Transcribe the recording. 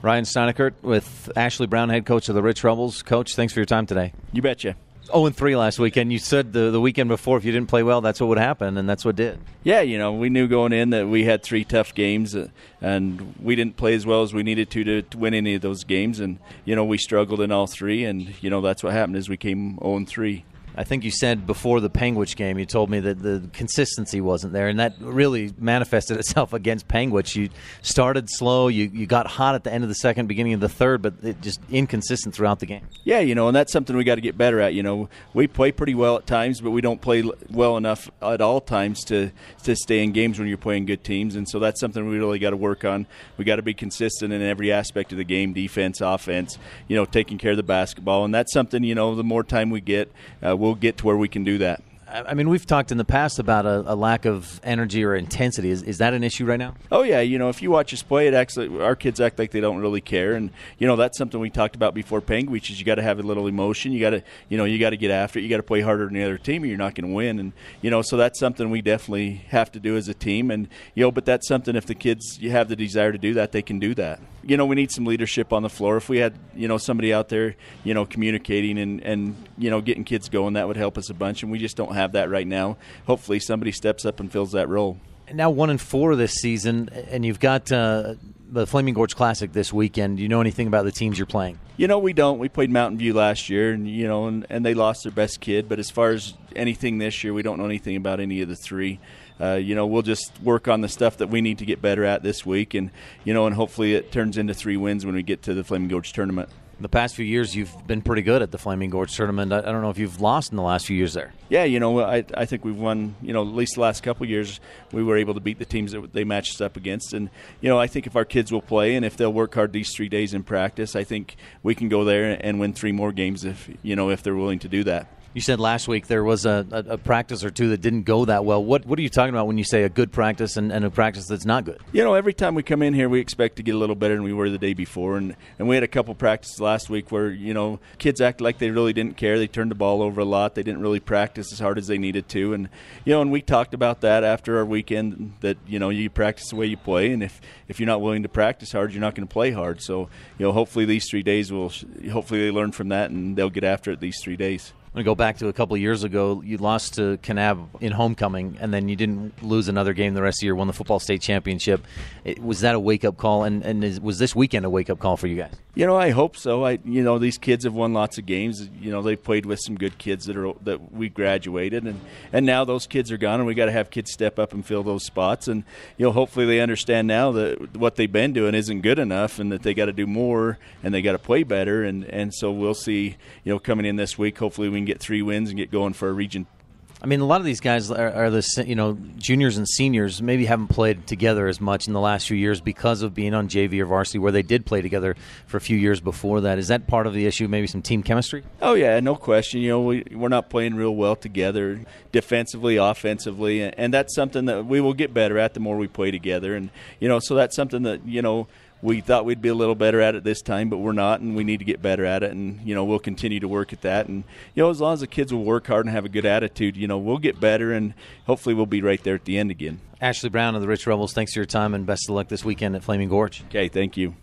Ryan Steinekert with Ashley Brown, head coach of the Rich Rebels. Coach, thanks for your time today. You betcha. 0-3 last weekend. You said the weekend before if you didn't play well, that's what would happen, and that's what did. Yeah, we knew going in that we had 3 tough games, and we didn't play as well as we needed to win any of those games. And, we struggled in all 3, and, that's what happened is we came 0-3. I think you said before the Panguitch game, you told me that the consistency wasn't there, and that really manifested itself against Panguitch. You started slow, you got hot at the end of the second, beginning of the third, but it just inconsistent throughout the game. Yeah, and that's something we got to get better at. We play pretty well at times, but we don't play well enough at all times to stay in games when you're playing good teams, and so that's something we really got to work on. We got to be consistent in every aspect of the game, defense, offense, taking care of the basketball, and that's something, the more time we get, we'll get to where we can do that. I mean, we've talked in the past about a lack of energy or intensity. Is that an issue right now? Oh, yeah. If you watch us play, our kids act like they don't really care. And, that's something we talked about before Panguitch is you got to have a little emotion. You got to get after it. You got to play harder than the other team or you're not going to win. And, so that's something we definitely have to do as a team. And, but that's something if the kids you have the desire to do that, they can do that. We need some leadership on the floor. If we had, somebody out there, communicating and getting kids going, that would help us a bunch. And we just don't have that right now. Hopefully somebody steps up and fills that role. And now 1-4 this season, and you've got the Flaming Gorge Classic this weekend. Do you know anything about the teams you're playing? We don't. We played Mountain View last year, and and they lost their best kid. But as far as anything this year, we don't know anything about any of the 3. We'll just work on the stuff that we need to get better at this week, and and hopefully it turns into 3 wins when we get to the Flaming Gorge tournament. The past few years, you've been pretty good at the Flaming Gorge tournament. I don't know if you've lost in the last few years there. Yeah, I think we've won, at least the last couple of years, we were able to beat the teams that they matched us up against. And, I think if our kids will play and if they'll work hard these 3 days in practice, I think we can go there and win 3 more games if they're willing to do that. You said last week there was a practice or 2 that didn't go that well. What are you talking about when you say a good practice and a practice that's not good? Every time we come in here, we expect to get a little better than we were the day before. And we had a couple practices last week where, kids acted like they really didn't care. They turned the ball over a lot. They didn't really practice as hard as they needed to. And, and we talked about that after our weekend that, you practice the way you play. And if you're not willing to practice hard, you're not going to play hard. So, hopefully these 3 days hopefully they learn from that and they'll get after it these 3 days. I'm going to go back to a couple of years ago. You lost to Kanab in homecoming, and then you didn't lose another game the rest of the year, won the football state championship. Was that a wake-up call, and was this weekend a wake-up call for you guys? I hope so. These kids have won lots of games. They've played with some good kids that we graduated, and now those kids are gone, and we got to have kids step up and fill those spots. And hopefully they understand now that what they've been doing isn't good enough, and that they got to do more, and they got to play better. And so we'll see. Coming in this week, hopefully we can get 3 wins and get going for a region. I mean, a lot of these guys are the juniors and seniors maybe haven't played together as much in the last few years because of being on JV or varsity where they did play together for a few years before that. Is that part of the issue, maybe some team chemistry? Oh, yeah, no question. We're not playing real well together defensively, offensively, and that's something that we will get better at the more we play together. And, so that's something that, we thought we'd be a little better at it this time, but we're not, and we need to get better at it. And, we'll continue to work at that. And, as long as the kids will work hard and have a good attitude, we'll get better, and hopefully we'll be right there at the end again. Ashley Brown of the Rich Rebels, thanks for your time, and best of luck this weekend at Flaming Gorge. Okay, thank you.